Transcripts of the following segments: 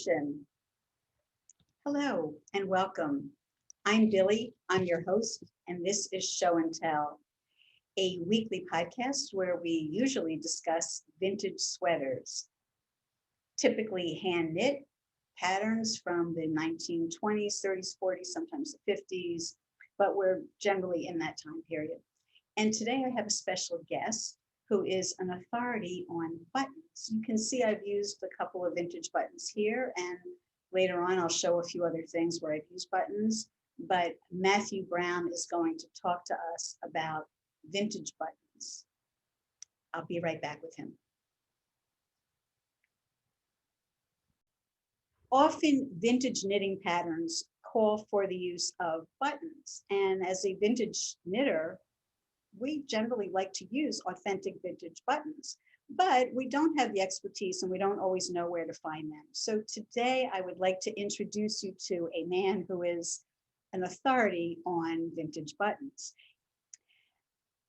Edition. Hello and welcome. I'm Billy, I'm your host, and this is Show and Tell, a weekly podcast where we usually discuss vintage sweaters, typically hand knit patterns from the 1920s, 30s, 40s, sometimes the 50s, but we're generally in that time period. And today I have a special guest who is an authority on buttons. You can see I've used a couple of vintage buttons here, and later on I'll show a few other things where I've used buttons, but Matthew Brown is going to talk to us about vintage buttons. I'll be right back with him. Often vintage knitting patterns call for the use of buttons, and as a vintage knitter, we generally like to use authentic vintage buttons, but we don't have the expertise and we don't always know where to find them. So today I would like to introduce you to a man who is an authority on vintage buttons.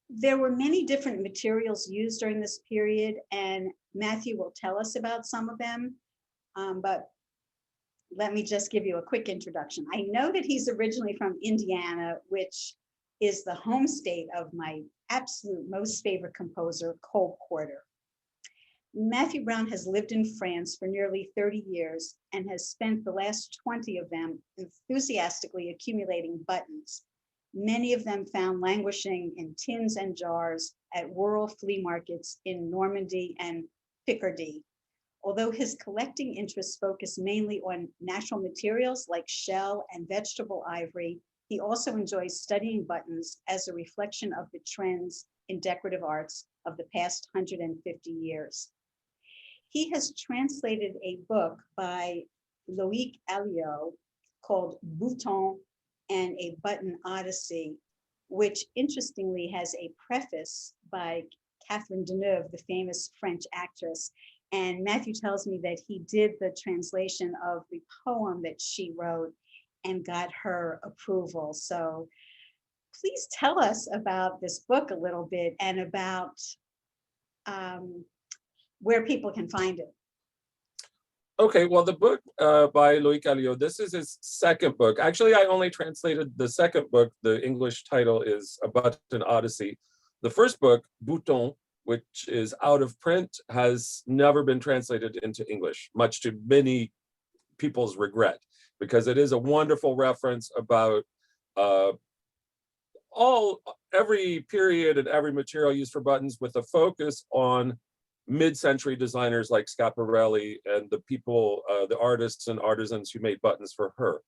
There were many different materials used during this period, and Matthew will tell us about some of them, but let me just give you a quick introduction. I know that he's originally from Indiana, which is the home state of my absolute most favorite composer, Cole Porter. Matthew Brown has lived in France for nearly 30 years and has spent the last 20 of them enthusiastically accumulating buttons, many of them found languishing in tins and jars at rural flea markets in Normandy and Picardy. Although his collecting interests focus mainly on natural materials like shell and vegetable ivory, he also enjoys studying buttons as a reflection of the trends in decorative arts of the past 150 years. He has translated a book by Loïc Allio called Boutons and a Button Odyssey, which interestingly has a preface by Catherine Deneuve, the famous French actress. And Matthew tells me that he did the translation of the poem that she wrote and got her approval. So please tell us about this book a little bit and about where people can find it. Okay, well, the book by Loïc Allio, this is his second book. Actually, I only translated the second book. The English title is A Button Odyssey. The first book, Boutons, which is out of print, has never been translated into English, much to many people's regret, because it is a wonderful reference about every period and every material used for buttons, with a focus on mid-century designers like Schiaparelli and the people, the artists and artisans who made buttons for her.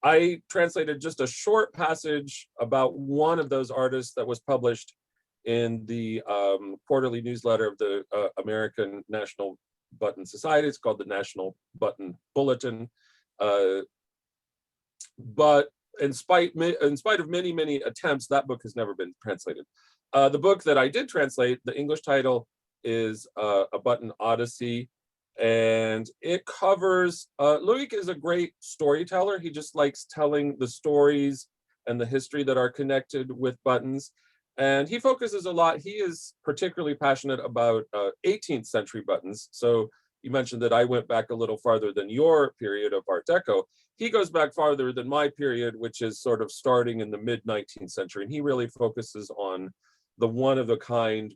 I translated just a short passage about one of those artists that was published in the quarterly newsletter of the American National Button Society. It's called the National Button Bulletin. But in spite of many attempts, that book has never been translated. The book that I did translate, the English title is A Button Odyssey, and it covers, Loïc is a great storyteller. He just likes telling the stories and the history that are connected with buttons. And he focuses a lot, he is particularly passionate about 18th century buttons. So you mentioned that I went back a little farther than your period of Art Deco. He goes back farther than my period, which is sort of starting in the mid-19th century. And he really focuses on the one-of-a-kind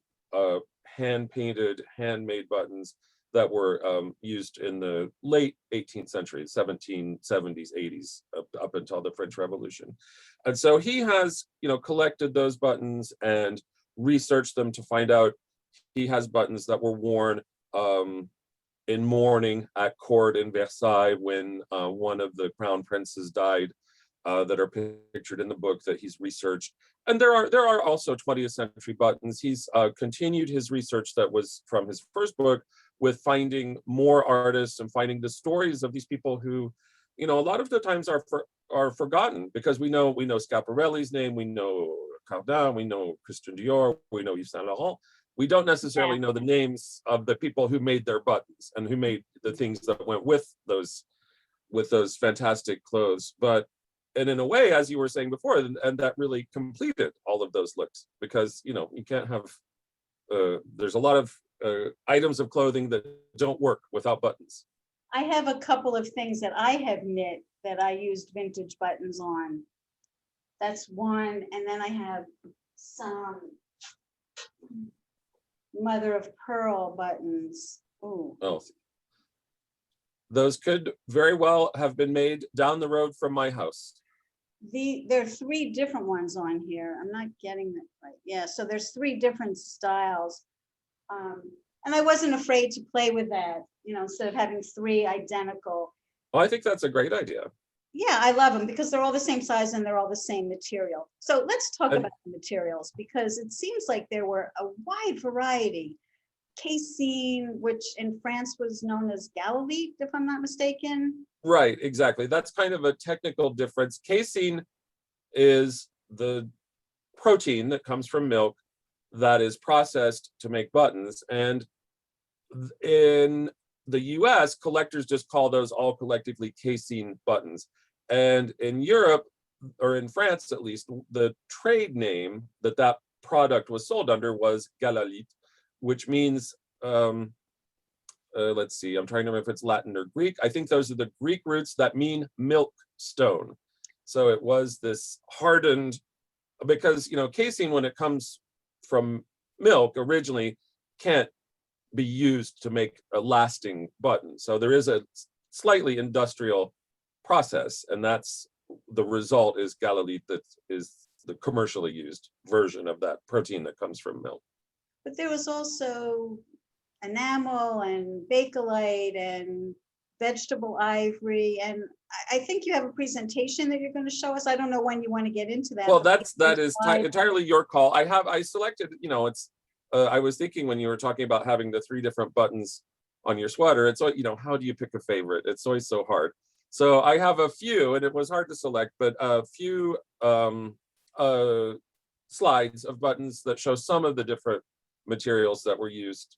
hand-painted, handmade buttons that were used in the late 18th century, 1770s, 80s, up until the French Revolution. And so he has, collected those buttons and researched them to find out. He has buttons that were worn in mourning at court in Versailles when one of the crown princes died, that are pictured in the book that he's researched. And there are also 20th century buttons. He's continued his research that was from his first book with finding more artists and finding the stories of these people who, a lot of the times are forgotten, because we know Schiaparelli's name, we know Cardin, we know Christian Dior, we know Yves Saint Laurent. We don't necessarily know the names of the people who made their buttons and who made the things that went with those fantastic clothes. And in a way, as you were saying before, and that really completed all of those looks, because you can't have there's a lot of items of clothing that don't work without buttons. I have a couple of things that I have knit that I used vintage buttons on. That's one, and then I have some mother of pearl buttons. Ooh. Oh, those could very well have been made down the road from my house. There are three different ones on here. I'm not getting that right. Yeah, so there's three different styles. And I wasn't afraid to play with that, you know, instead of having three identical. Oh, I think that's a great idea. Yeah, I love them because they're all the same size and they're all the same material. So let's talk about the materials, because it seems like there were a wide variety. Casein, which in France was known as Galalith, if I'm not mistaken. Right, exactly. That's kind of a technical difference. Casein is the protein that comes from milk that is processed to make buttons. And in the US, collectors just call those all collectively casein buttons. And in Europe, or in France at least, the trade name that that product was sold under was Galalith, which means, let's see, I'm trying to remember if it's Latin or Greek. I think those are the Greek roots that mean milk stone. So it was this hardened, because, you know, casein, when it comes from milk originally, can't be used to make a lasting button. So there is a slightly industrial process, and that's the result is Galalith, that is the commercially used version of that protein that comes from milk. But there was also enamel and bakelite and vegetable ivory, and I think you have a presentation that you're going to show us. I don't know when you want to get into that. Well, that is entirely your call. I selected, you know, it's I was thinking when you were talking about having the three different buttons on your sweater, it's, you know, how do you pick a favorite? It's always so hard. So I have a few, and it was hard to select, but a few slides of buttons that show some of the different materials that were used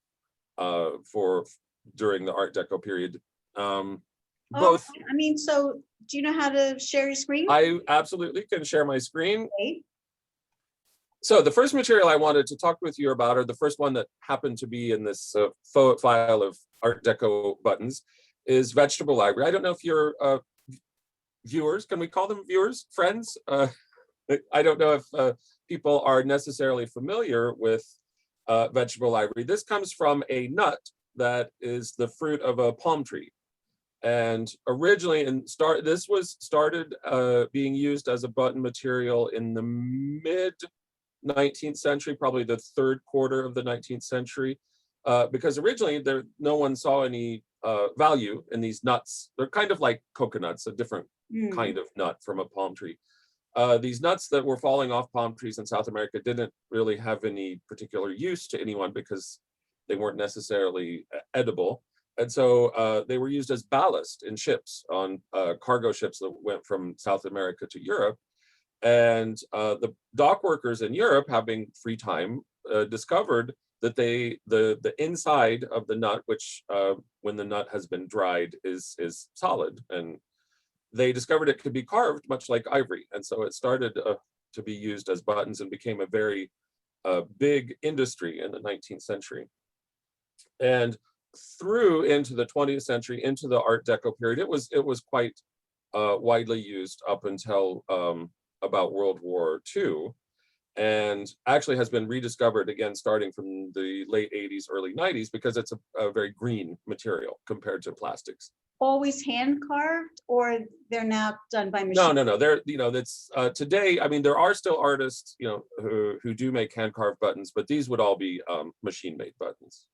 during the Art Deco period. Both. I mean, so do you know how to share your screen? I absolutely can share my screen. Okay. So the first material I wanted to talk with you about, or the first one that happened to be in this file of Art Deco buttons, is vegetable ivory. I don't know if you're viewers, can we call them viewers, friends? I don't know if people are necessarily familiar with vegetable ivory. This comes from a nut that is the fruit of a palm tree. And originally, this was started being used as a button material in the mid 19th century, probably the third quarter of the 19th century, because originally no one saw any value in these nuts. They're kind of like coconuts, a different kind of nut from a palm tree. These nuts that were falling off palm trees in South America didn't really have any particular use to anyone because they weren't necessarily edible. And so they were used as ballast in ships, on cargo ships that went from South America to Europe. And the dock workers in Europe, having free time, discovered that the inside of the nut, which when the nut has been dried is solid, and they discovered it could be carved much like ivory. And so it started to be used as buttons and became a very big industry in the 19th century. And through into the 20th century, into the Art Deco period, it was quite widely used up until about World War II, and actually has been rediscovered again starting from the late 80s, early 90s, because it's a very green material compared to plastics. Always hand carved, or they're now done by machine? No. They're, you know, that's today. I mean, there are still artists, you know, who do make hand carved buttons, but these would all be machine made buttons.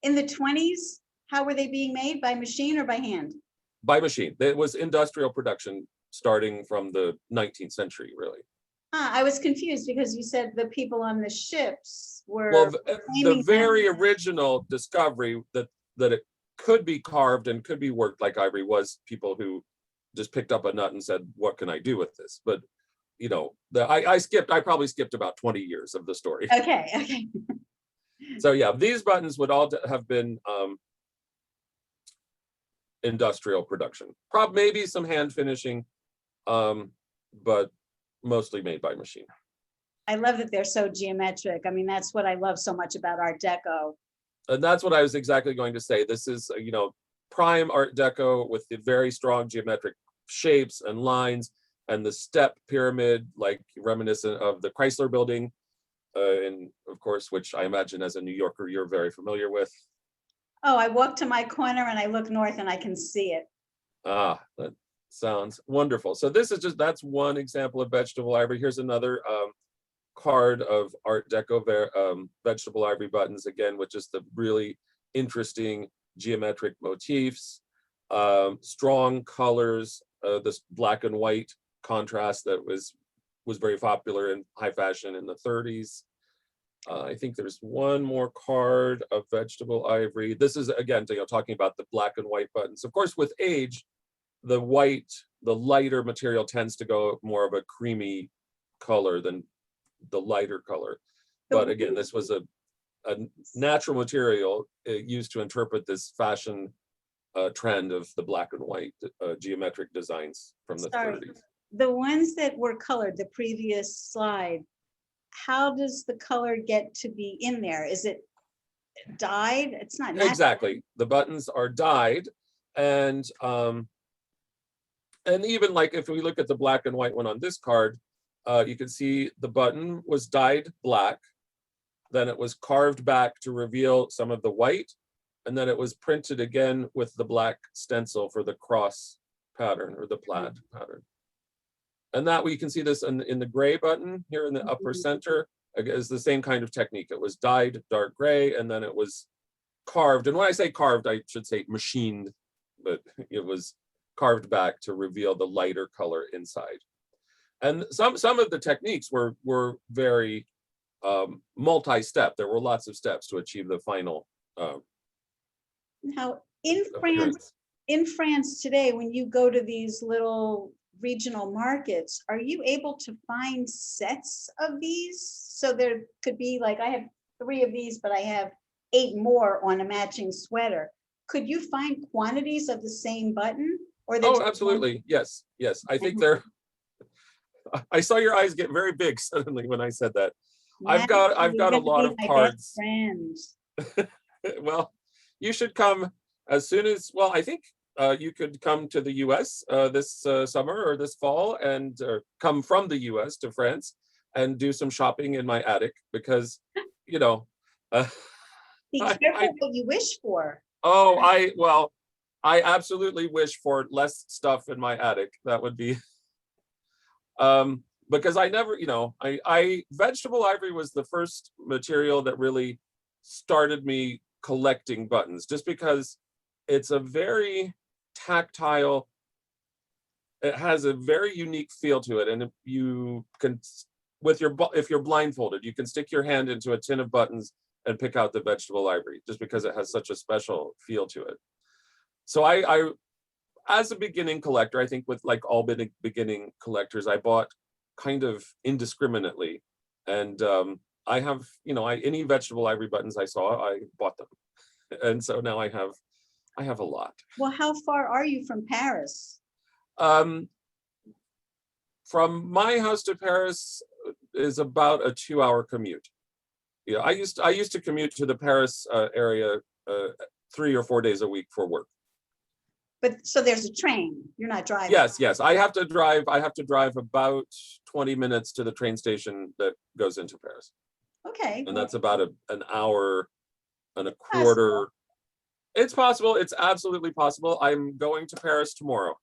In the 20s, how were they being made? By machine or by hand? By machine. It was industrial production starting from the 19th century, really. I was confused because you said the people on the ships were. Well, the very original discovery that it could be carved and could be worked like ivory was people who just picked up a nut and said, "What can I do with this?" But you know, I probably skipped about 20 years of the story. Okay. So yeah, these buttons would all have been industrial production. Maybe some hand finishing, but mostly made by machine. I love that they're so geometric. I mean, that's what I love so much about Art Deco. And that's what I was exactly going to say. This is, you know, prime Art Deco with the very strong geometric shapes and lines, and the step pyramid, like reminiscent of the Chrysler building, and of course, which I imagine as a New Yorker, you're very familiar with. Oh, I walk to my corner and I look north and I can see it. Ah, that sounds wonderful. So this is that's one example of vegetable ivory. Here's another card of Art Deco vegetable ivory buttons, again, with just the really interesting geometric motifs, strong colors, this black and white contrast that was very popular in high fashion in the 30s. I think there's one more card of vegetable ivory. This is, again, talking about the black and white buttons. Of course, with age, the lighter material tends to go more of a creamy color than the lighter color. But again, this was a natural material used to interpret this fashion trend of the black and white geometric designs from the 30s. The ones that were colored, the previous slide, how does the color get to be in there? Is it dyed? It's not natural. Exactly. The buttons are dyed, and even like if we look at the black and white one on this card, you can see the button was dyed black, then it was carved back to reveal some of the white, and then it was printed again with the black stencil for the cross pattern or the plaid pattern. And that we can see this in the gray button here in the upper center. Is the same kind of technique. It was dyed dark gray, and then it was carved. And when I say carved, I should say machined, but it was carved back to reveal the lighter color inside. And some of the techniques were very multi-step. There were lots of steps to achieve the final. Now, in France today, when you go to these little regional markets, are you able to find sets of these? So there could be like, I have 3 of these, but I have 8 more on a matching sweater. Could you find quantities of the same button? Or oh, absolutely. Yes. I think they're, I saw your eyes get very big suddenly when I said that. I've got a lot of cards. Well, you should come as soon as, well, I think you could come to the US this summer or this fall, and come from the US to France and do some shopping in my attic, because, be careful what you wish for. Oh, I absolutely wish for less stuff in my attic. That would be, because I never, vegetable ivory was the first material that really started me collecting buttons, just because it's a very tactile, it has a very unique feel to it, and you can, if you're blindfolded, you can stick your hand into a tin of buttons and pick out the vegetable ivory, just because it has such a special feel to it. So I as a beginning collector, I think with like all beginning collectors, I bought kind of indiscriminately, and I have, any vegetable ivory buttons I saw, I bought them, and so now I have a lot. Well, how far are you from Paris? From my house to Paris is about a 2-hour commute. I used to commute to the Paris area 3 or 4 days a week for work. But so there's a train. You're not driving. Yes. I have to drive about 20 minutes to the train station that goes into Paris. Okay. And that's about an hour and a quarter. It's possible. It's absolutely possible. I'm going to Paris tomorrow.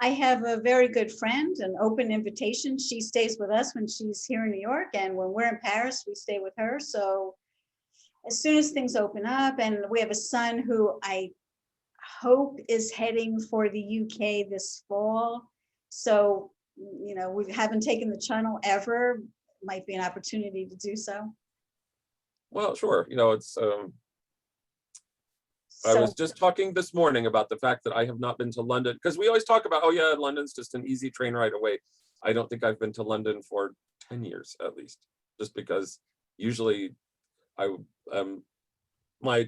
I have a very good friend, an open invitation. She stays with us when she's here in New York, and when we're in Paris, we stay with her. So as soon as things open up, and we have a son who I hope is heading for the UK this fall. So, we haven't taken the channel ever. Might be an opportunity to do so. Well, sure. It's I was just talking this morning about the fact that I have not been to London, because we always talk about, oh yeah, London's just an easy train ride away. I don't think I've been to London for 10 years at least, just because usually my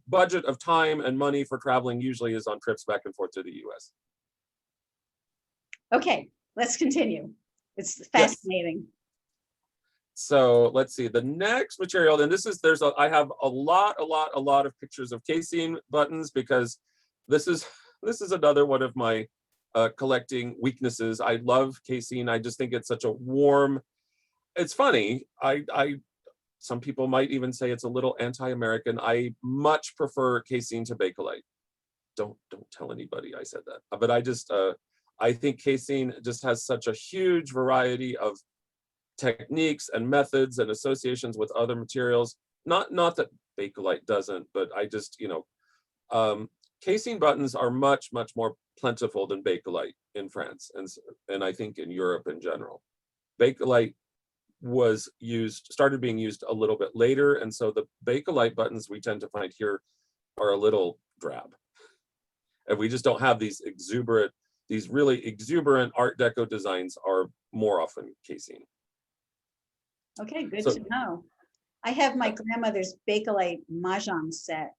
budget of time and money for traveling usually is on trips back and forth to the US. Okay, let's continue. It's fascinating. So let's see, the next material, and this is, I have a lot of pictures of casing buttons, because this is another one of my collecting weaknesses. I love casing. I just think it's such a warm, it's funny. Some people might even say it's a little anti-American. I much prefer casing to bakelite. Don't tell anybody I said that. But I think casing just has such a huge variety of techniques and methods and associations with other materials. Not that bakelite doesn't, but I just, casing buttons are much more plentiful than bakelite in France, and I think in Europe in general. Bakelite started being used a little bit later, and so the bakelite buttons we tend to find here are a little drab, and we just don't have these really exuberant Art Deco designs are more often casing. Okay, good to know. I have my grandmother's bakelite mahjong set.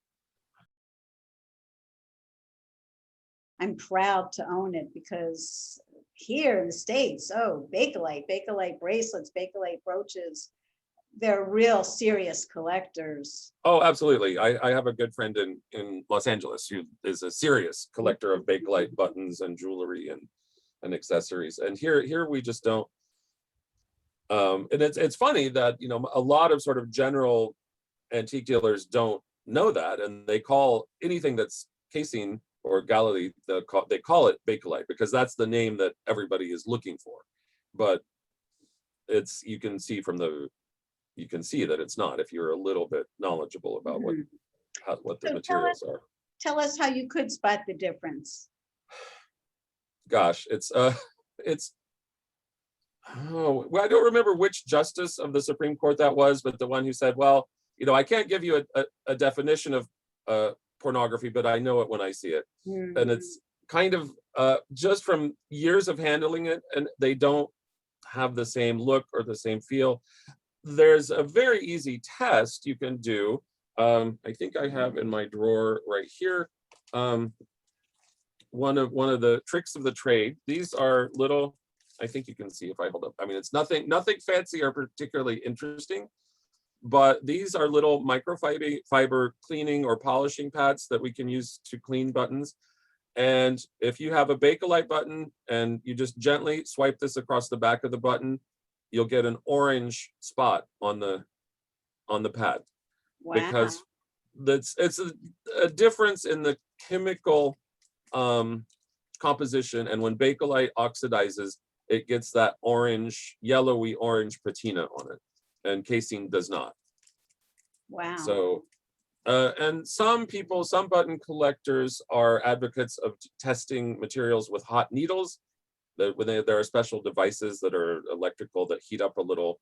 I'm proud to own it, because here in the States, bakelite bracelets, bakelite brooches, they're real serious collectors. Oh, absolutely. I have a good friend in Los Angeles who is a serious collector of bakelite buttons and jewelry and accessories. And here we just don't. And it's funny that, a lot of sort of general antique dealers don't know that, and they call anything that's casing or Galalith, they call it bakelite, because that's the name that everybody is looking for. But you can see that it's not, if you're a little bit knowledgeable about what the materials are. Tell us how you could spot the difference. Gosh, well, I don't remember which justice of the Supreme Court that was, but the one who said, well, I can't give you a definition of pornography, but I know it when I see it. And it's kind of just from years of handling it, and they don't have the same look or the same feel. There's a very easy test you can do. I think I have in my drawer right here one of the tricks of the trade. These are little, I think you can see if I hold up. I mean, it's nothing fancy or particularly interesting, but these are little microfiber cleaning or polishing pads that we can use to clean buttons. And if you have a bakelite button and you just gently swipe this across the back of the button, you'll get an orange spot on the pad. Wow. Because it's a difference in the chemical composition, and when bakelite oxidizes, it gets that yellowy orange patina on it, and casing does not. Wow. So, and some button collectors are advocates of testing materials with hot needles. There are special devices that are electrical that heat up a little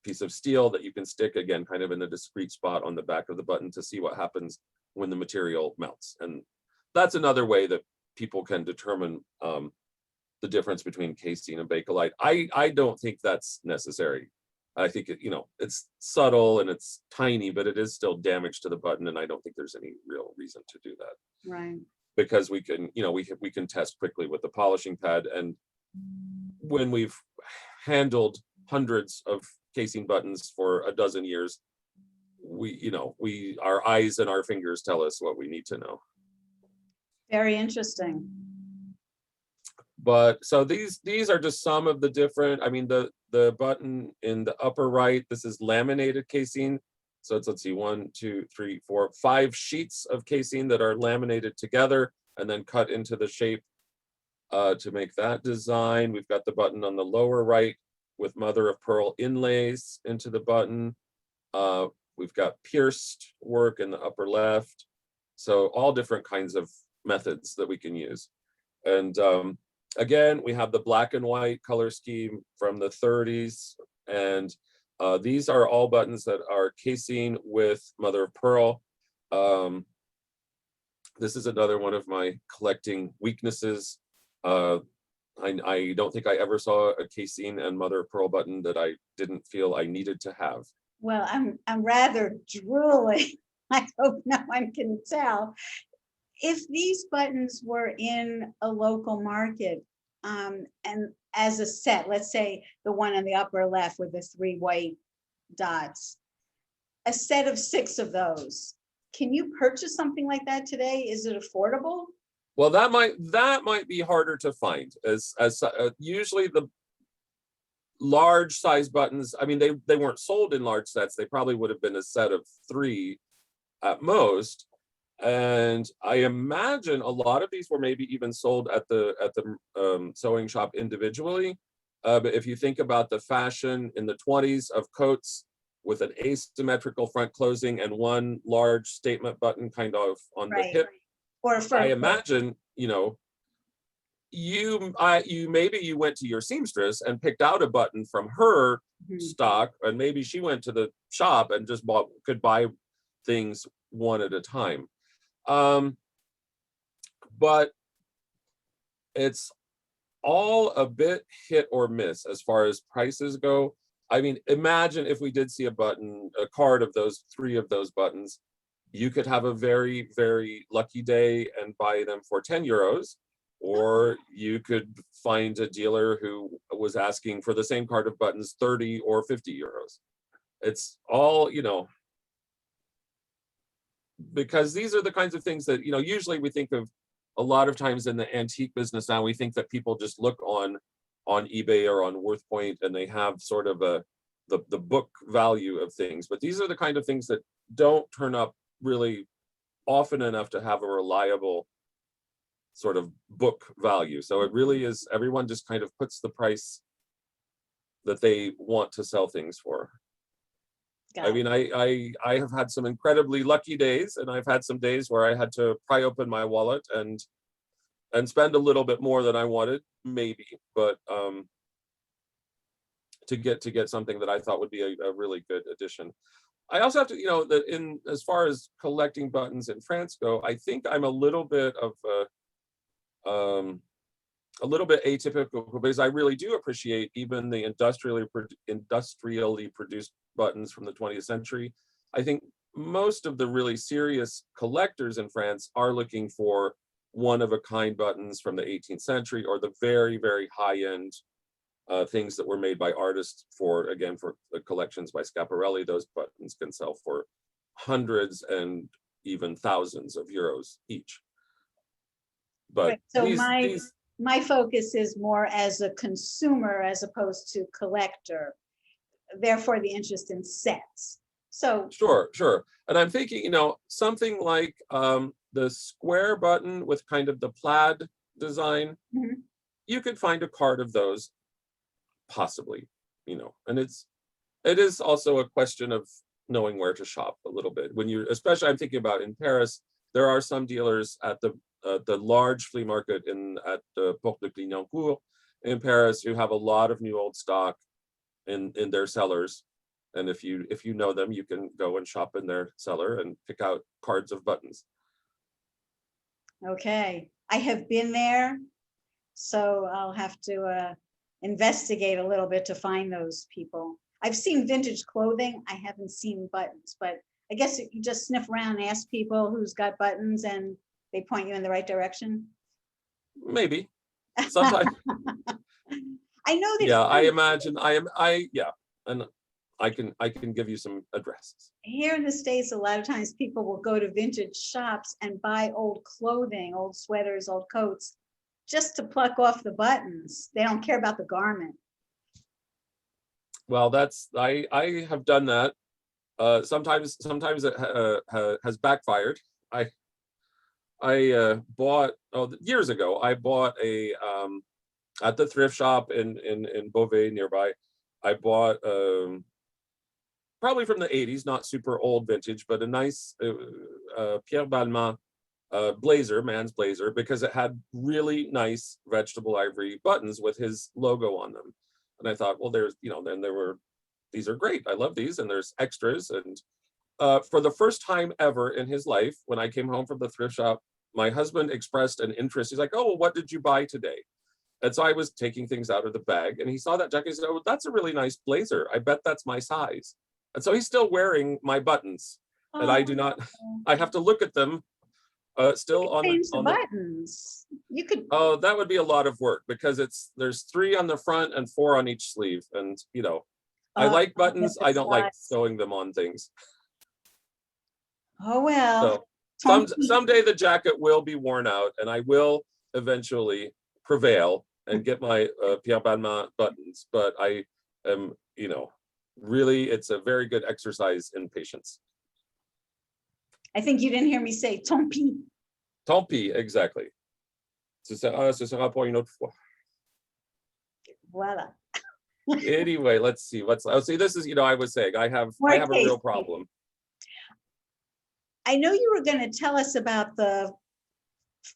piece of steel that you can stick, again, kind of in a discrete spot on the back of the button to see what happens when the material melts. And that's another way that people can determine the difference between casing and bakelite. I don't think that's necessary. I think it's subtle and it's tiny, but it is still damage to the button, and I don't think there's any real reason to do that. Right. Because we can, we can test quickly with the polishing pad, and when we've handled hundreds of casing buttons for a dozen years, our eyes and our fingers tell us what we need to know. Very interesting. But so these are just some of the different, I mean, the button in the upper right, this is laminated casing. So it's, let's see, 1, 2, 3, 4, 5 sheets of casing that are laminated together and then cut into the shape to make that design. We've got the button on the lower right with mother of pearl inlays into the button. We've got pierced work in the upper left. So all different kinds of methods that we can use. And again, we have the black and white color scheme from the 30s. And these are all buttons that are casing with mother of pearl. This is another one of my collecting weaknesses. I don't think I ever saw a casing and mother of pearl button that I didn't feel I needed to have. Well, I'm rather drooling. I hope no one can tell. If these buttons were in a local market, And as a set, let's say the one on the upper left with the 3 white dots, a set of 6 of those. Can you purchase something like that today? Is it affordable? Well, that might be harder to find, as usually the large size buttons, I mean, they weren't sold in large sets. They probably would have been a set of 3 at most. And I imagine a lot of these were maybe even sold at the sewing shop individually. But if you think about the fashion in the 20s of coats with an asymmetrical front closing and one large statement button kind of on the hip, or I imagine, you know, maybe you went to your seamstress and picked out a button from her stock, and maybe she went to the shop and just could buy things one at a time. But it's all a bit hit or miss as far as prices go. I mean, imagine if we did see a card of those 3 of those buttons, you could have a very, very lucky day and buy them for 10 euros, or you could find a dealer who was asking for the same card of buttons 30 or 50 euros. It's all, you know, because these are the kinds of things that, you know, usually we think of a lot of times in the antique business now, we think that people just look on eBay or on WorthPoint and they have sort of the book value of things. But these are the kind of things that don't turn up really often enough to have a reliable sort of book value. So it really is, everyone just kind of puts the price that they want to sell things for. I mean, I have had some incredibly lucky days, and I've had some days where I had to pry open my wallet and spend a little bit more than I wanted, maybe, but to get something that I thought would be a really good addition. I also have to, you know, that in as far as collecting buttons in France go, I think I'm a little bit of a little bit atypical, because I really do appreciate even the industrially produced buttons from the 20th century. I think most of the really serious collectors in France are looking for one-of-a-kind buttons from the 18th century, or the very, very high-end things that were made by artists for the collections by Schiaparelli. Those buttons can sell for hundreds and even thousands of euros each. But right. So my focus is more as a consumer as opposed to collector, therefore the interest in sets. So sure. And I'm thinking, you know, something like the square button with kind of the plaid design, you could find a card of those possibly, you know, and it is also a question of knowing where to shop a little bit. When you, especially I'm thinking about in Paris, there are some dealers at the large flea market at the Porte de Clignancourt in Paris who have a lot of new old stock in their cellars. And if you know them, you can go and shop in their cellar and pick out cards of buttons. Okay, I have been there, so I'll have to investigate a little bit to find those people. I've seen vintage clothing. I haven't seen buttons, but I guess you just sniff around and ask people who's got buttons and they point you in the right direction. Maybe sometimes. I know that. Yeah, I imagine and I can give you some addresses. Here in the States, a lot of times people will go to vintage shops and buy old clothing, old sweaters, old coats, just to pluck off the buttons. They don't care about the garment. Well, I have done that. Sometimes it has backfired. I bought years ago. I bought a at the thrift shop in Beauvais nearby. I bought probably from the 80s, not super old vintage, but a nice Pierre Balmain blazer, man's blazer, because it had really nice vegetable ivory buttons with his logo on them. And I thought, well, then these are great. I love these, and there's extras. And for the first time ever in his life, when I came home from the thrift shop, my husband expressed an interest. He's like, oh, well, what did you buy today? And so I was taking things out of the bag, and he saw that jacket. He said, oh, that's a really nice blazer. I bet that's my size. And so he's still wearing my buttons, and I do not. I have to look at them still on the buttons. You could, Oh, that would be a lot of work because there's 3 on the front and 4 on each sleeve. And I like buttons. I don't like sewing them on things. oh, well. So someday the jacket will be worn out and I will eventually prevail and get my Pierre Balmain buttons. But I am, really, it's a very good exercise in patience. I think you didn't hear me say tant pis. Tant pis, exactly. Ce sera pour une autre fois. Voila. Anyway, let's see. This is, I was saying, I have a real problem. I know you were going to tell us about the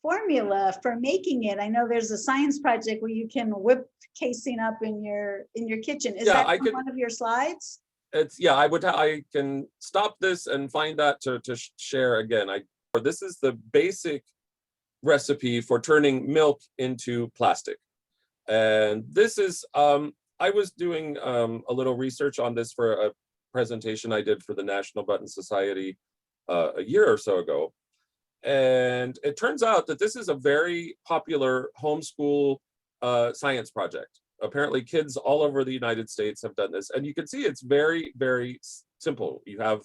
formula for making it. I know there's a science project where you can whip casing up in your kitchen. Is that one of your slides? I can stop this and find that to share again. This is the basic recipe for turning milk into plastic. And this is, I was doing a little research on this for a presentation I did for the National Button Society a year or so ago. And it turns out that this is a very popular homeschool science project. Apparently kids all over the United States have done this. And you can see it's very, very simple. You have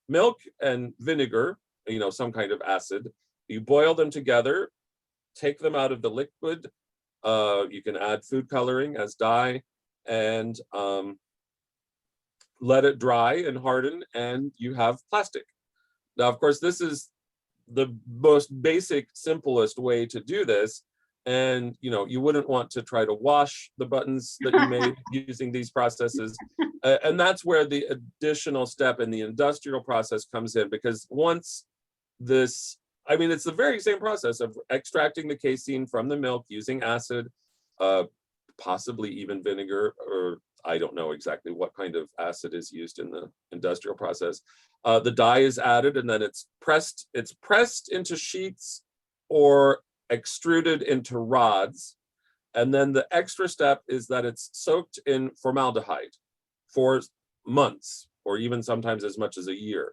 milk and vinegar, some kind of acid. You boil them together, take them out of the liquid. You can add food coloring as dye and let it dry and harden, and you have plastic. Now, of course, this is the most basic, simplest way to do this. And, you wouldn't want to try to wash the buttons that you made using these processes. And that's where the additional step in the industrial process comes in, because once this, it's the very same process of extracting the casein from the milk using acid, possibly even vinegar, or I don't know exactly what kind of acid is used in the industrial process. The dye is added and then it's pressed into sheets or extruded into rods. And then the extra step is that it's soaked in formaldehyde for months, or even sometimes as much as a year,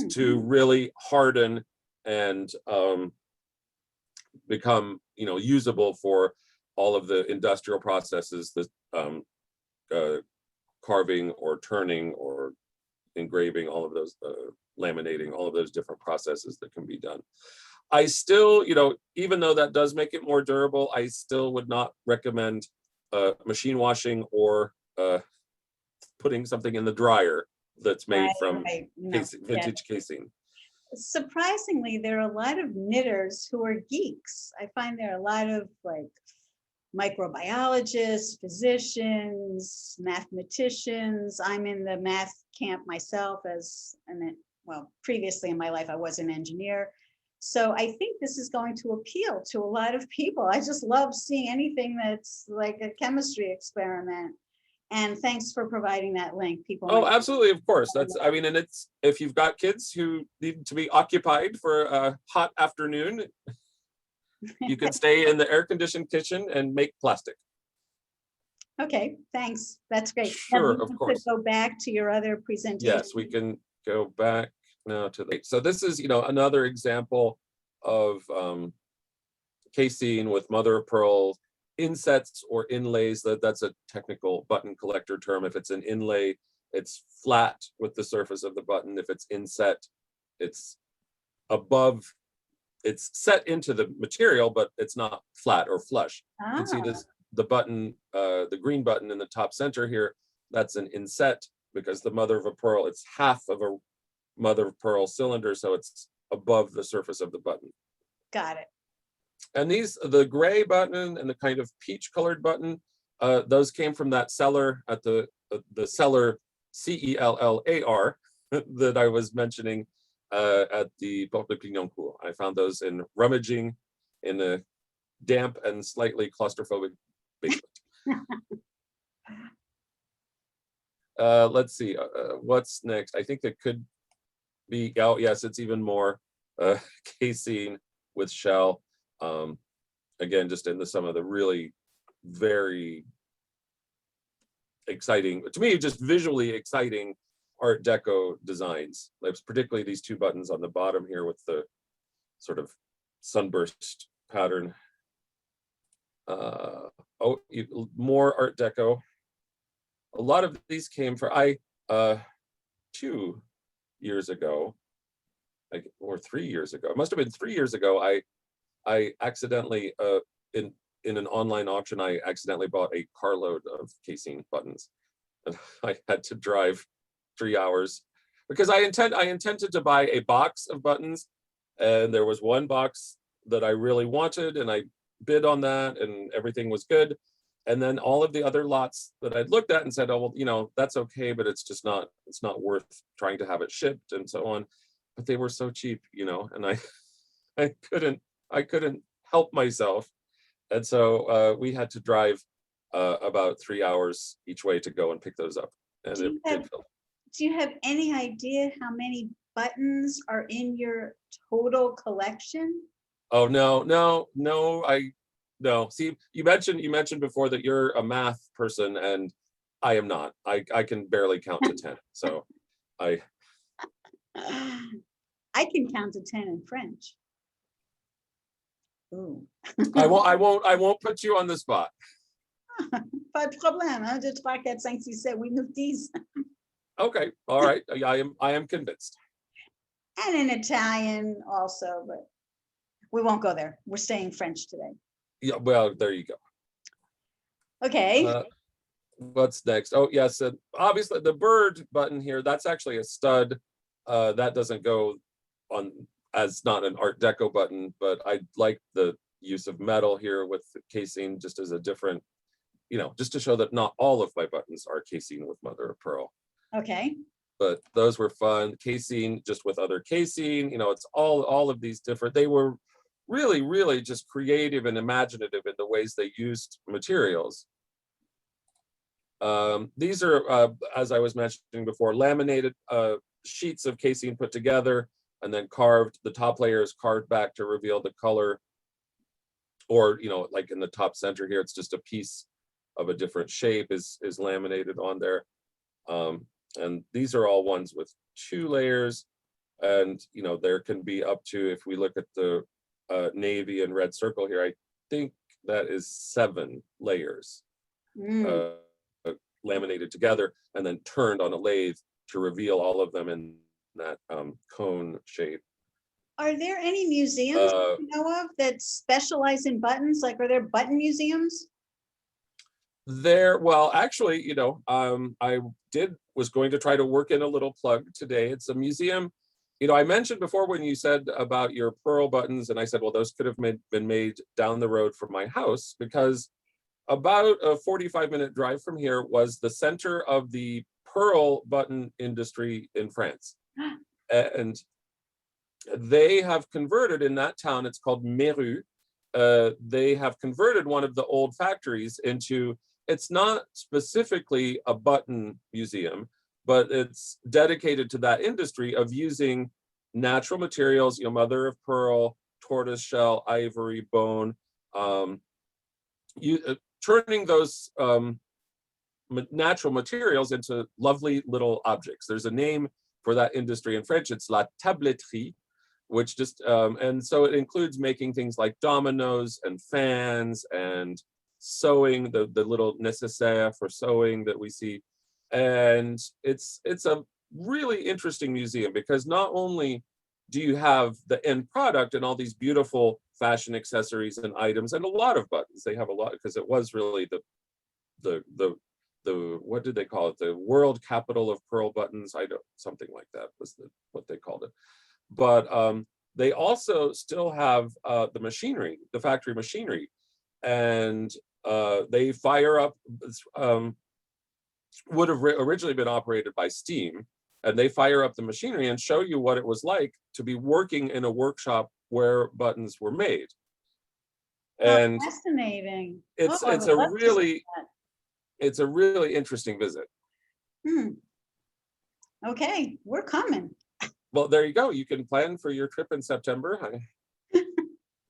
to really harden and become, usable for all of the industrial processes, the carving or turning or engraving, all of those, laminating, all of those different processes that can be done. I still, even though that does make it more durable, I still would not recommend machine washing or putting something in the dryer that's made from vintage casing. Surprisingly, there are a lot of knitters who are geeks. I find there are a lot of microbiologists, physicians, mathematicians. I'm in the math camp myself previously in my life, I was an engineer. So I think this is going to appeal to a lot of people. I just love seeing anything that's like a chemistry experiment. And thanks for providing that link. People. Oh, absolutely, of course. That's, and it's, if you've got kids who need to be occupied for a hot afternoon, you can stay in the air-conditioned kitchen and make plastic. Okay, thanks. That's great. Sure, of course. Go back to your other presentation. Yes, we can go back now to the. So this is, another example of casein with mother of pearl insets or inlays. That's a technical button collector term. If it's an inlay, it's flat with the surface of the button. If it's inset, it's above. It's set into the material, but it's not flat or flush. You can see this, the button, the green button in the top center here, that's an inset, because the mother of a pearl, it's half of a mother of pearl cylinder, so it's above the surface of the button. Got it. And the gray button and the kind of peach colored button, those came from that seller at the seller CELLAR that I was mentioning at the Porte de Clignancourt. I found those in rummaging in a damp and slightly claustrophobic basement. Let's see, what's next? I think it could be, oh yes, it's even more casein with shell. Again, just into some of the really very exciting, to me, just visually exciting Art Deco designs. Particularly these two buttons on the bottom here with the sort of sunburst pattern. More Art Deco. A lot of these came for 2 years ago, or 3 years ago. It must have been 3 years ago. I accidentally in an online auction, I accidentally bought a carload of casing buttons, and I had to drive 3 hours because I intended to buy a box of buttons, and there was one box that I really wanted, and I bid on that, and everything was good. And then all of the other lots that I'd looked at and said, oh, well, that's okay, but it's not worth trying to have it shipped and so on. But they were so cheap, and I couldn't help myself. And so we had to drive about 3 hours each way to go and pick those up. And do you have any idea how many buttons are in your total collection? Oh, no. See, you mentioned before that you're a math person, and I am not. I can barely count to 10. So I can count to 10 in French. Ooh. I won't put you on the spot. Pas de problème. 1, 2, 3, 4, 5, 6, 7, 8, 9, 10. Okay, all right. I am convinced. And in Italian also, but we won't go there. We're staying French today. Yeah, well, there you go. Okay. What's next? Oh, yes. Obviously, the bird button here, that's actually a stud. That doesn't go on as not an Art Deco button, but I like the use of metal here with the casing just as a different, just to show that not all of my buttons are casing with mother of pearl. Okay. But those were fun. Casing just with other casing, it's all of these different, they were really, really just creative and imaginative in the ways they used materials. These are, as I was mentioning before, laminated sheets of casing put together and then carved. The top layer is carved back to reveal the color, or like in the top center here, it's just a piece of a different shape is laminated on there. And these are all ones with 2 layers, and there can be up to, if we look at the navy and red circle here, I think that is 7 layers laminated together and then turned on a lathe to reveal all of them in that cone shape. Are there any museums you know of that specialize in buttons? Like, are there button museums? Well, actually, I was going to try to work in a little plug today. It's a museum. I mentioned before when you said about your pearl buttons, and I said, well, those could have been made down the road from my house, because about a 45-minute drive from here was the center of the pearl button industry in France. And they have converted in that town, it's called Méru. They have converted one of the old factories into, it's not specifically a button museum, but it's dedicated to that industry of using natural materials, mother of pearl, tortoise shell, ivory, bone, turning those natural materials into lovely little objects. There's a name for that industry in French. It's la tabletterie, which just, and so it includes making things like dominoes and fans and sewing, the little nécessaire for sewing that we see. And it's a really interesting museum, because not only do you have the end product and all these beautiful fashion accessories and items and a lot of buttons. They have a lot, because it was really the what did they call it? The world capital of pearl buttons. Something like that was what they called it. But they also still have the machinery, the factory machinery, and they fire up, would have originally been operated by steam, and they fire up the machinery and show you what it was like to be working in a workshop where buttons were made. And fascinating. It's a really interesting visit. Okay, we're coming. Well, there you go. You can plan for your trip in September.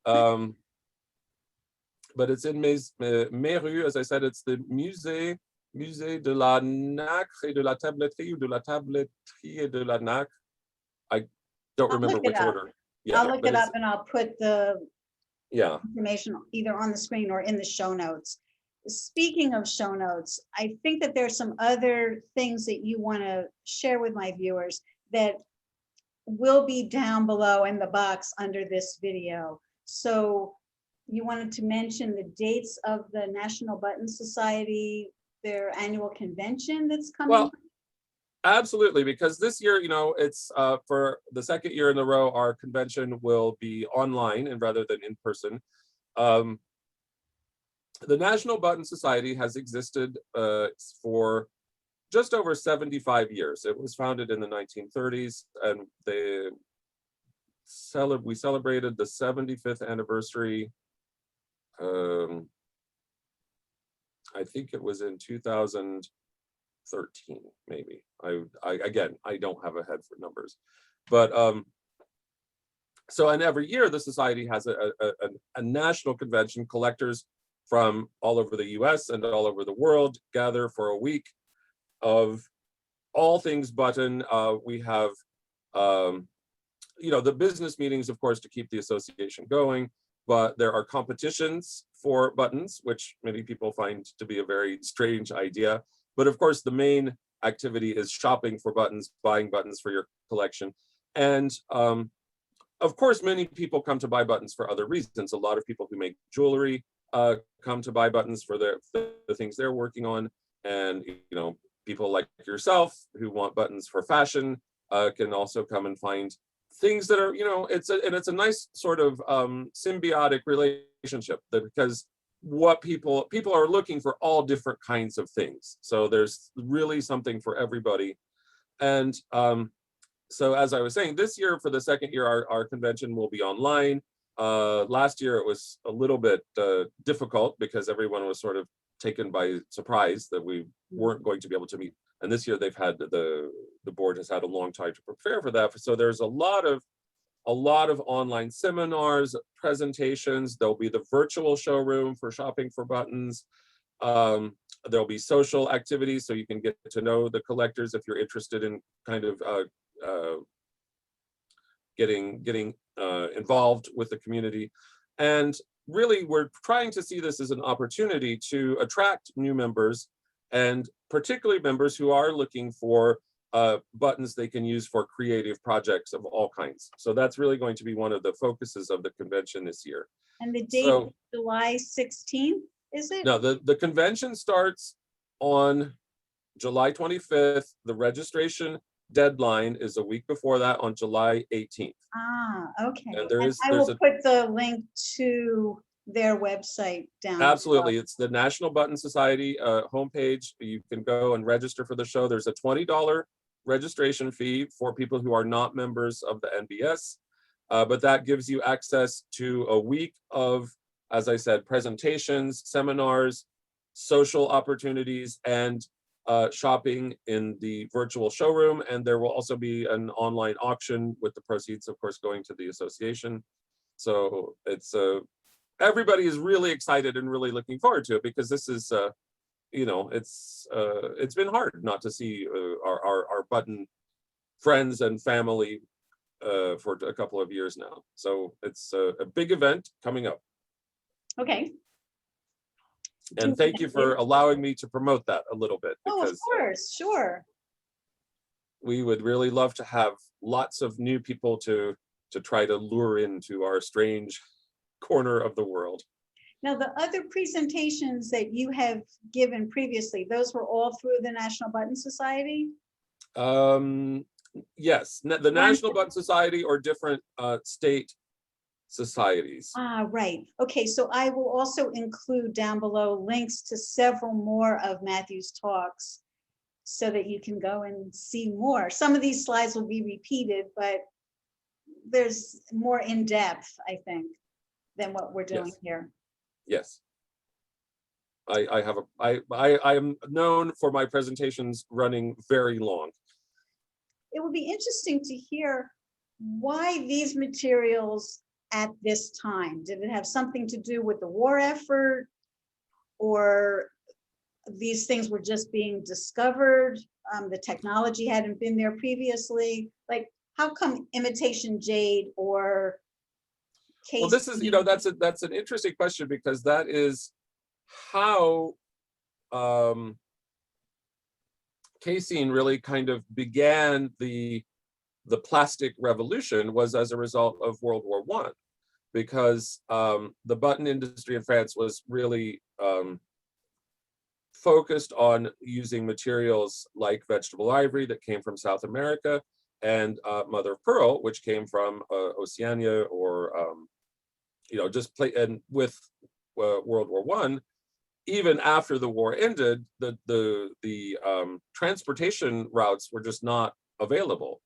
But it's in Méru, as I said. It's the Musée de la Nacre et de la tabletterie, ou de la tabletterie et de la Nacre. I don't remember which order. Yeah, I'll look it up and I'll put the Yeah. information either on the screen or in the show notes. Speaking of show notes, I think that there's some other things that you want to share with my viewers that will be down below in the box under this video. So you wanted to mention the dates of the National Button Society, their annual convention that's coming. Well, absolutely, because this year, it's for the second year in a row, our convention will be online and rather than in person. The National Button Society has existed for just over 75 years. It was founded in the 1930s, and we celebrated the 75th anniversary. I think it was in 2013, maybe. Again, I don't have a head for numbers, but so, and every year the society has a national convention. Collectors from all over the US and all over the world gather for a week of all things button. We have, the business meetings, of course, to keep the association going, but there are competitions for buttons, which many people find to be a very strange idea. But of course, the main activity is shopping for buttons, buying buttons for your collection. And of course, many people come to buy buttons for other reasons. A lot of people who make jewelry come to buy buttons for the things they're working on. And, people like yourself who want buttons for fashion can also come and find things that are, it's a nice sort of symbiotic relationship, because what people are looking for all different kinds of things. So there's really something for everybody. And so as I was saying, this year for the second year, our convention will be online. Last year it was a little bit difficult because everyone was sort of taken by surprise that we weren't going to be able to meet. And this year they've had the board has had a long time to prepare for that. So there's a lot of online seminars, presentations. There'll be the virtual showroom for shopping for buttons. There'll be social activities so you can get to know the collectors if you're interested in kind of getting involved with the community. And really, we're trying to see this as an opportunity to attract new members, and particularly members who are looking for buttons they can use for creative projects of all kinds. So that's really going to be one of the focuses of the convention this year. And the date is July 16th, is it? No, the convention starts on July 25th. The registration deadline is a week before that on July 18th. Ah, okay. And I will put the link to their website down. Absolutely. below. It's the National Button Society homepage. You can go and register for the show. There's a $20 registration fee for people who are not members of the NBS, but that gives you access to a week of, as I said, presentations, seminars, social opportunities, and shopping in the virtual showroom. And there will also be an online auction with the proceeds, of course, going to the association. So it's everybody is really excited and really looking forward to it, because this is it's been hard not to see our button friends and family for a couple of years now. So it's a big event coming up. Okay. And thank you for allowing me to promote that a little bit. Oh, of course, sure. We would really love to have lots of new people to try to lure into our strange corner of the world. Now, the other presentations that you have given previously, those were all through the National Button Society? Yes, the National Button Society or different state societies. Ah, right. Okay, so I will also include down below links to several more of Matthew's talks so that you can go and see more. Some of these slides will be repeated, but there's more in depth, I think, than what we're doing here. Yes. I am known for my presentations running very long. It would be interesting to hear why these materials at this time. Did it have something to do with the war effort, or these things were just being discovered? The technology hadn't been there previously. Like, how come imitation jade or Well, this is, that's an interesting question, because that is how casein really kind of began the plastic revolution, was as a result of World War I, because the button industry in France was really focused on using materials like vegetable ivory that came from South America, and mother of pearl, which came from Oceania, or and with World War I, even after the war ended, the transportation routes were just not available.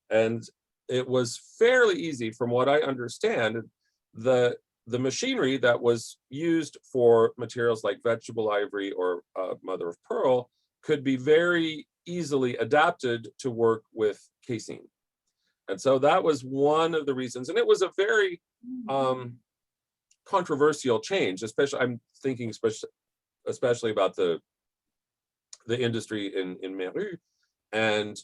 And it was fairly easy, from what I understand, the machinery that was used for materials like vegetable ivory or mother of pearl could be very easily adapted to work with casein. And so that was one of the reasons. And it was a very controversial change, especially, I'm thinking especially about the industry in Méru. And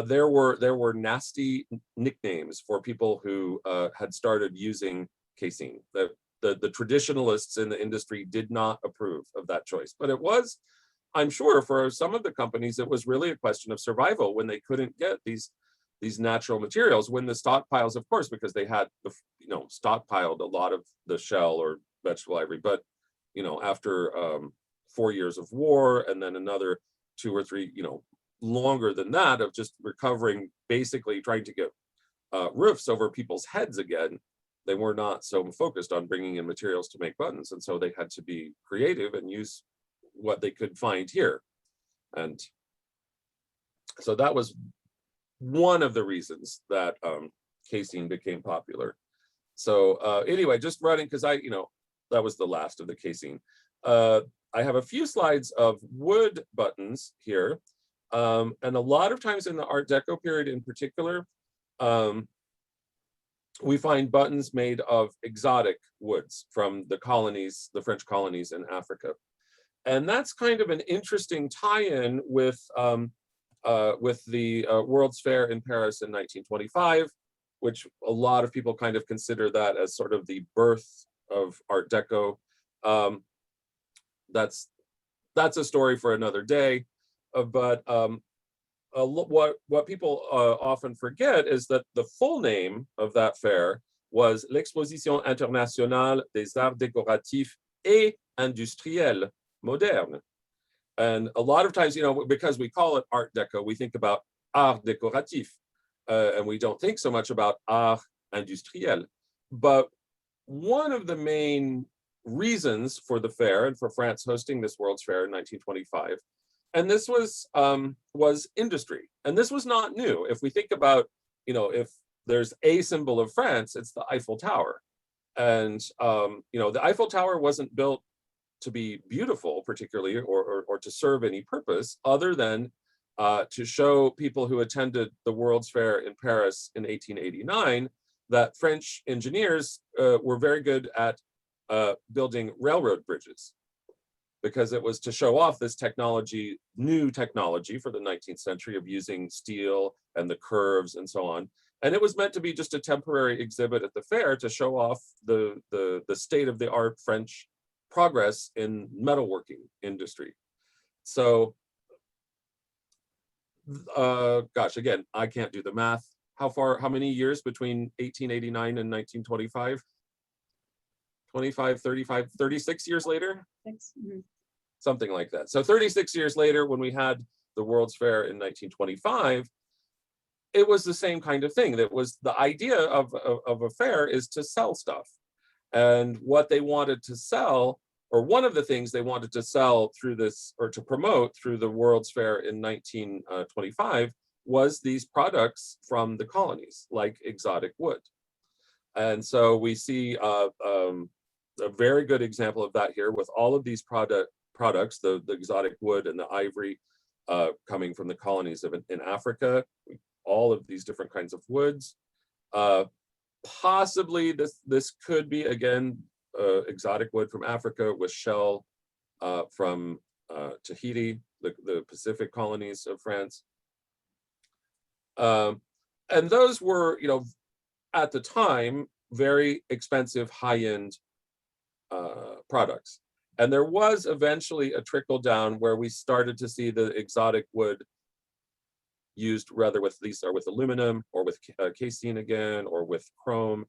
there were nasty nicknames for people who had started using casein. The traditionalists in the industry did not approve of that choice. But it was, I'm sure, for some of the companies, it was really a question of survival when they couldn't get these natural materials, when the stockpiles, of course, because they had stockpiled a lot of the shell or vegetable ivory. But after 4 years of war, and then another 2 or 3, longer than that, of just recovering, basically trying to get roofs over people's heads again, they were not so focused on bringing in materials to make buttons. And so they had to be creative and use what they could find here. And so that was one of the reasons that casein became popular. So anyway, just running, because that was the last of the casein. I have a few slides of wood buttons here. And a lot of times in the Art Deco period in particular, we find buttons made of exotic woods from the colonies, the French colonies in Africa. And that's kind of an interesting tie-in with the World's Fair in Paris in 1925, which a lot of people kind of consider that as sort of the birth of Art Deco. That's a story for another day. But what people often forget is that the full name of that fair was l'Exposition Internationale des Arts Décoratifs et Industriels Modernes. And a lot of times, because we call it Art Deco, we think about art décoratif, and we don't think so much about art industriel. But one of the main reasons for the fair, and for France hosting this World's Fair in 1925, and this was industry. And this was not new. If we think about, if there's a symbol of France, it's the Eiffel Tower. And, the Eiffel Tower wasn't built to be beautiful particularly, or to serve any purpose other than to show people who attended the World's Fair in Paris in 1889 that French engineers were very good at building railroad bridges, because it was to show off this technology, new technology for the 19th century, of using steel and the curves and so on. And it was meant to be just a temporary exhibit at the fair to show off the state-of-the-art French progress in metalworking industry. So, gosh, again, I can't do the math. How many years between 1889 and 1925? 25, 35, 36 years later? Something like that. So 36 years later, when we had the World's Fair in 1925, it was the same kind of thing. That was the idea of a fair, is to sell stuff. And what they wanted to sell, or one of the things they wanted to sell through this, or to promote through the World's Fair in 1925, was these products from the colonies, like exotic wood. And so we see a very good example of that here, with all of these products, the exotic wood and the ivory coming from the colonies in Africa, all of these different kinds of woods. Possibly this could be, again, exotic wood from Africa, with shell from Tahiti, the Pacific colonies of France. And those were, at the time, very expensive high-end products. And there was eventually a trickle down where we started to see the exotic wood used rather with these or with aluminum or with casein again or with chrome.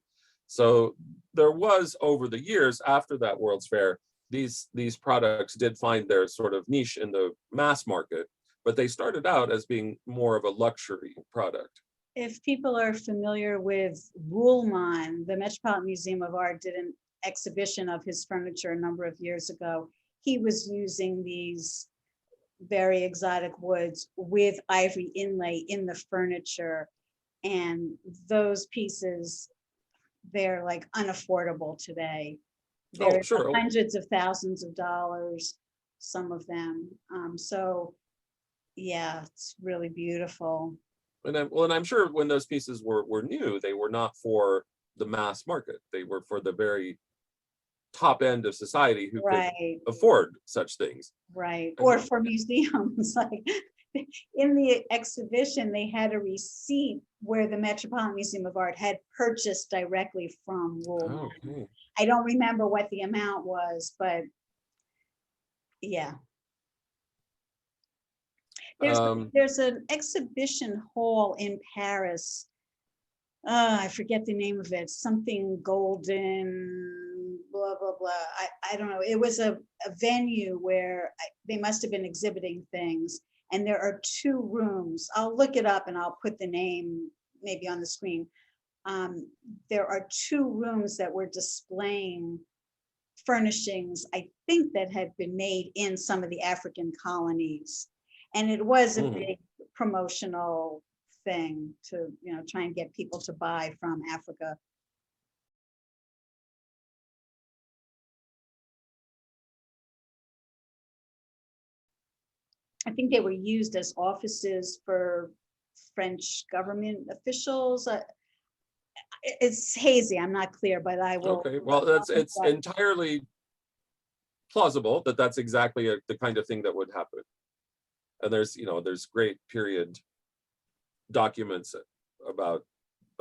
So there was, over the years after that World's Fair, these products did find their sort of niche in the mass market, but they started out as being more of a luxury product. If people are familiar with Ruhlmann, the Metropolitan Museum of Art did an exhibition of his furniture a number of years ago. He was using these very exotic woods with ivory inlay in the furniture, and those pieces, they're like unaffordable today. They're Sure. hundreds of thousands of dollars, some of them. So yeah, it's really beautiful. And I'm sure when those pieces were new, they were not for the mass market. They were for the very top end of society who could afford such things. Right. Or for museums. Like in the exhibition, they had a receipt where the Metropolitan Museum of Art had purchased directly from Ruhlmann. Okay. I don't remember what the amount was, but yeah. There's an exhibition hall in Paris. I forget the name of it. Something golden, blah, blah, blah. I don't know. It was a venue where they must have been exhibiting things. And there are 2 rooms. I'll look it up and I'll put the name maybe on the screen. There are 2 rooms that were displaying furnishings, I think, that had been made in some of the African colonies. And it was a big promotional thing to, you know, try and get people to buy from Africa. I think they were used as offices for French government officials. It's hazy, I'm not clear, but I will. Okay, well, it's entirely plausible that that's exactly the kind of thing that would happen. And there's, you know, there's great period documents about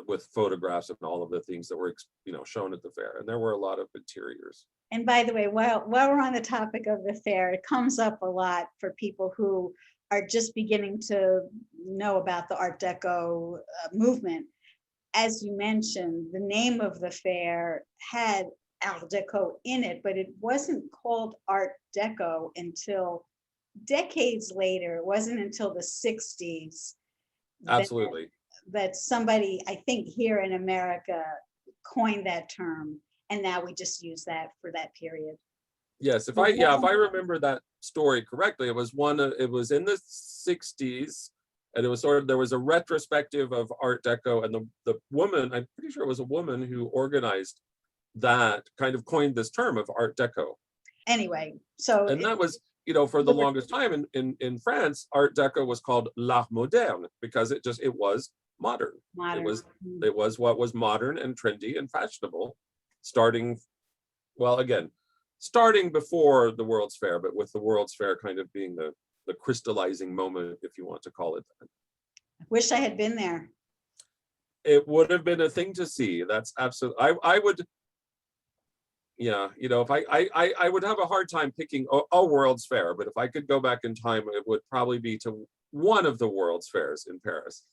with photographs and all of the things that were, you know, shown at the fair. And there were a lot of interiors. And by the way, while we're on the topic of the fair, it comes up a lot for people who are just beginning to know about the Art Deco movement. As you mentioned, the name of the fair had Art Deco in it, but it wasn't called Art Deco until decades later. It wasn't until the 60s. Absolutely. That somebody, I think here in America, coined that term. And now we just use that for that period. Yes, if I remember that story correctly, it was in the 60s, and it was sort of, there was a retrospective of Art Deco, and the woman, I'm pretty sure it was a woman who organized that, kind of coined this term of Art Deco. Anyway, so. And that was, you know, for the longest time in France, Art Deco was called l'art moderne because it was modern. It was what was modern and trendy and fashionable, starting before the World's Fair, but with the World's Fair kind of being the crystallizing moment, if you want to call it that. I wish I had been there. It would have been a thing to see. That's absolutely, I would, yeah, you know, if I would have a hard time picking a World's Fair, but if I could go back in time, it would probably be to one of the World's Fairs in Paris.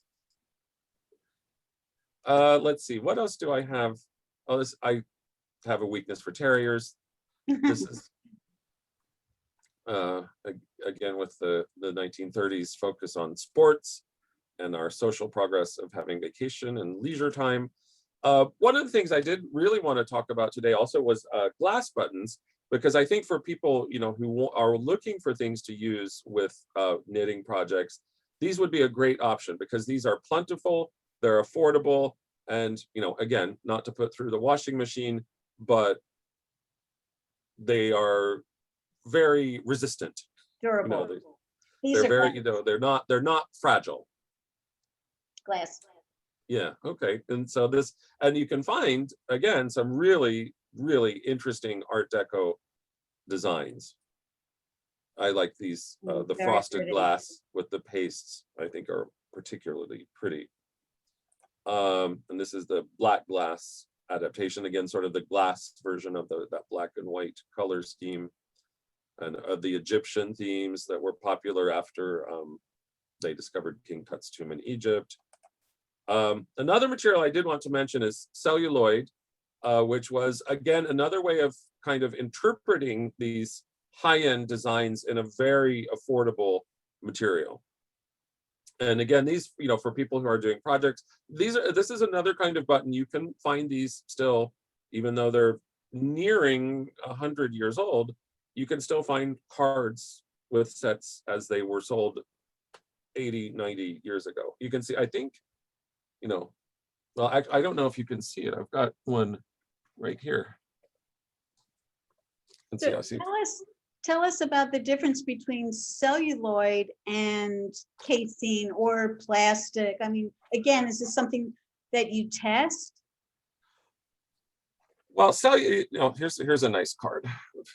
Let's see, what else do I have? Oh, I have a weakness for terriers. This is again with the 1930s focus on sports and our social progress of having vacation and leisure time. One of the things I did really want to talk about today also was glass buttons, because I think for people, you know, who are looking for things to use with knitting projects, these would be a great option because these are plentiful, they're affordable, and, you know, again, not to put through the washing machine, but they are very resistant. Durable. You know, they're very, you know, they're not fragile. Glass. Yeah, okay. And so and you can find, again, some really, really interesting Art Deco designs. I like these, the frosted glass with the pastes, I think are particularly pretty. And this is the black glass adaptation, again, sort of the glass version of that black and white color scheme, and the Egyptian themes that were popular after they discovered King Tut's tomb in Egypt. Another material I did want to mention is celluloid, which was, again, another way of kind of interpreting these high-end designs in a very affordable material. And again, these, for people who are doing projects, this is another kind of button. You can find these still, even though they're nearing 100 years old, you can still find cards with sets as they were sold 80, 90 years ago. You can see, I think, well, I don't know if you can see it. I've got one right here. Let's see, So I'll see. tell us about the difference between celluloid and casein or plastic. I mean, again, is this something that you test? Well, here's a nice card of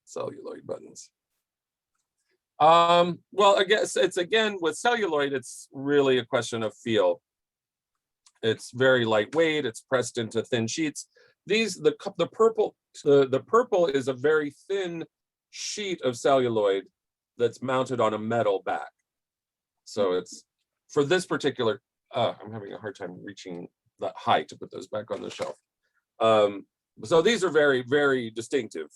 celluloid buttons. Well, I guess it's, again, with celluloid, it's really a question of feel. It's very lightweight. It's pressed into thin sheets. The purple is a very thin sheet of celluloid that's mounted on a metal back. So it's, for this particular, I'm having a hard time reaching that high to put those back on the shelf. So these are very, very distinctive,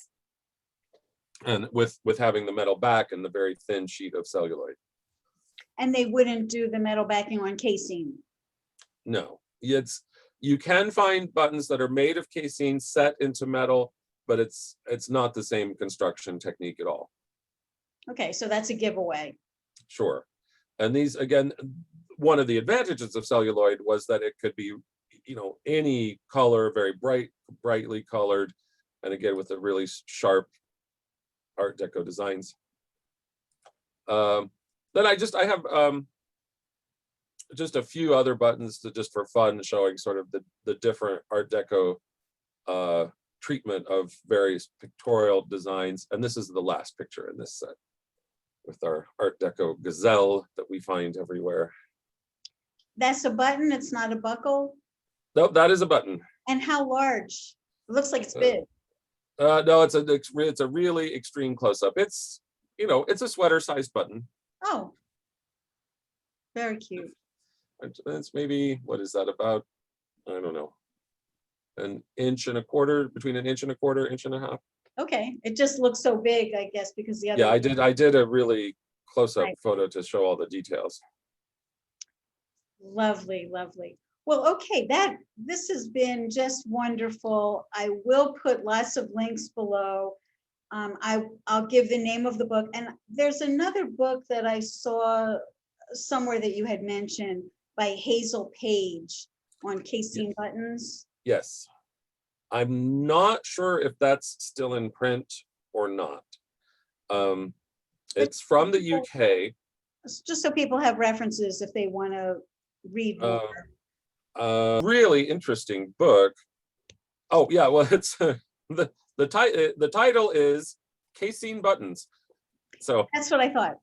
and with having the metal back and the very thin sheet of celluloid. And they wouldn't do the metal backing on casein? No, you can find buttons that are made of casein set into metal, but it's not the same construction technique at all. Okay, so that's a giveaway. Sure. And these, again, one of the advantages of celluloid was that it could be, any color, very brightly colored, and again, with the really sharp Art Deco designs. Then I have just a few other buttons just for fun, showing sort of the different Art Deco treatment of various pictorial designs. And this is the last picture in this set with our Art Deco gazelle that we find everywhere. That's a button, it's not a buckle? No, that is a button. And how large? It looks like it's big. No, it's a really extreme close-up. It's, it's a sweater-sized button. Oh, very cute. It's maybe, what is that, about, I don't know, an inch and a quarter, between an inch and a quarter, inch and a half. Okay, it just looks so big, I guess, because the other. Yeah, I did a really close-up photo to show all the details. Lovely, lovely. Well, okay, this has been just wonderful. I will put lots of links below. I'll give the name of the book, and there's another book that I saw somewhere that you had mentioned by Hazel Page on casein buttons. Yes. I'm not sure if that's still in print or not. It's from the UK. Just so people have references if they want to read more. Really interesting book. Oh yeah, well, it's the title is Casein Buttons. So that's what I thought.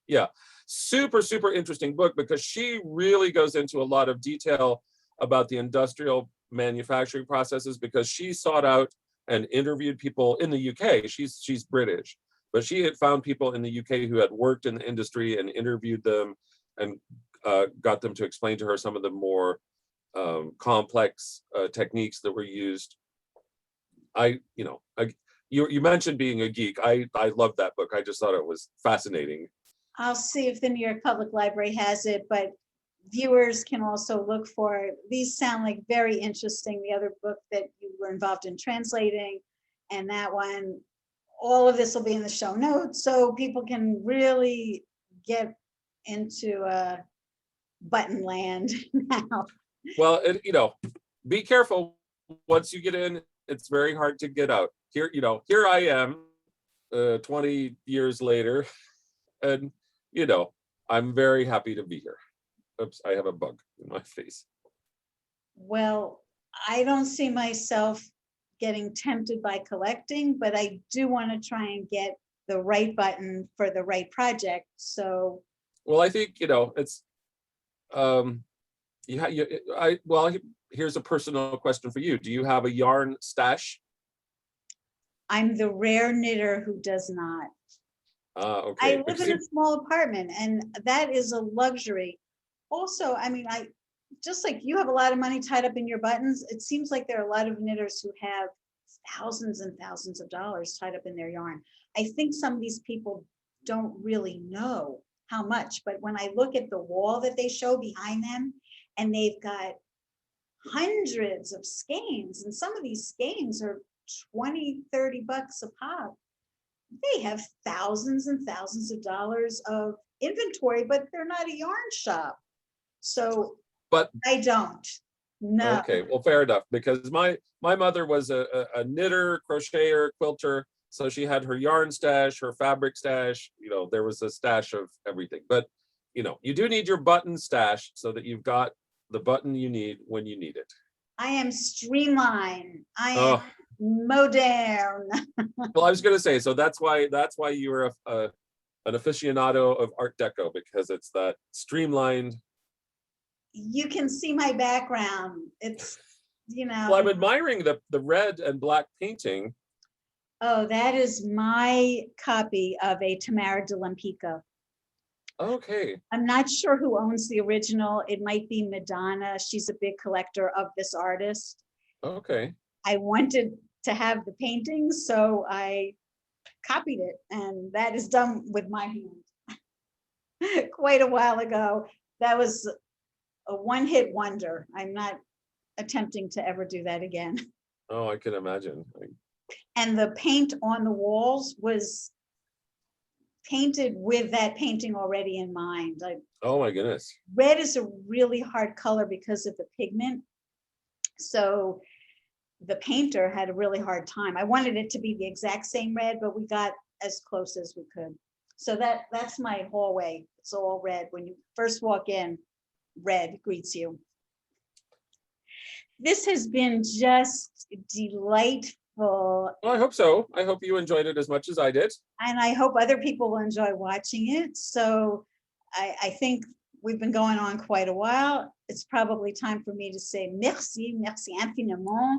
Yeah, super interesting book, because she really goes into a lot of detail about the industrial manufacturing processes, because she sought out and interviewed people in the UK. She's British, but she had found people in the UK who had worked in the industry and interviewed them and got them to explain to her some of the more complex techniques that were used. You mentioned being a geek. I love that book. I just thought it was fascinating. I'll see if the New York Public Library has it, but viewers can also look for it. These sound like very interesting. The other book that you were involved in translating, and that one, all of this will be in the show notes, so people can really get into button land now. Well, be careful. Once you get in, it's very hard to get out. Here I am 20 years later, and I'm very happy to be here. Oops, I have a bug in my face. Well, I don't see myself getting tempted by collecting, but I do want to try and get the right button for the right project. So, well, I think it's here's a personal question for you. Do you have a yarn stash? I'm the rare knitter who does not. Okay. I live in a small apartment, and that is a luxury. Also, I mean, just like you have a lot of money tied up in your buttons, it seems like there are a lot of knitters who have thousands and thousands of dollars tied up in their yarn. I think some of these people don't really know how much, but when I look at the wall that they show behind them, and they've got hundreds of skeins, and some of these skeins are 20, 30 bucks a pop. They have thousands and thousands of dollars of inventory, but they're not a yarn shop. So, but I don't. No. Okay, well, fair enough, because my mother was a knitter, crocheter, quilter, so she had her yarn stash, her fabric stash, you know, there was a stash of everything. But, you know, you do need your button stash so that you've got the button you need when you need it. I am streamlined. I am Oh, modern. well, I was going to say, so that's why you're an aficionado of Art Deco, because it's that streamlined. You can see my background. It's, you know. Well, I'm admiring the red and black painting. Oh, that is my copy of a Tamara de Lempicka. Okay. I'm not sure who owns the original. It might be Madonna. She's a big collector of this artist. Okay. I wanted to have the paintings, so I copied it, and that is done with my hand. Quite a while ago. That was a one-hit wonder. I'm not attempting to ever do that again. Oh, I can imagine. And the paint on the walls was painted with that painting already in mind. Oh my goodness. Red is a really hard color because of the pigment. So the painter had a really hard time. I wanted it to be the exact same red, but we got as close as we could. So that's my hallway. It's all red. When you first walk in, red greets you. This has been just delightful. Well, I hope so. I hope you enjoyed it as much as I did. And I hope other people will enjoy watching it. So I think we've been going on quite a while. It's probably time for me to say merci, merci infiniment.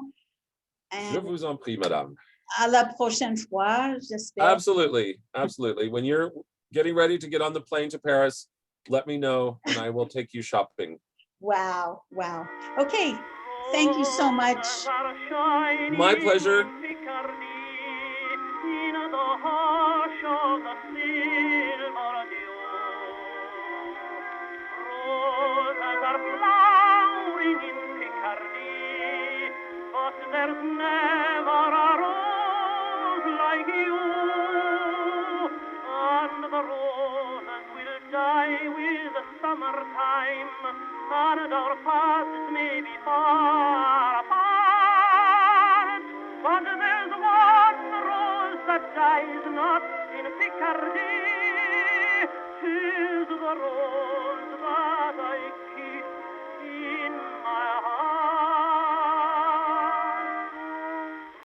Je vous en prie, madame. À la prochaine fois, j'espère. Absolutely, absolutely. When you're getting ready to get on the plane to Paris, let me know and I will take you shopping. Wow, wow. Okay, thank you so much. My pleasure. There's never a rose like you, and the roses will die with the summertime, and our paths may be far apart, but there's one rose that dies not in Picardy, 'tis the rose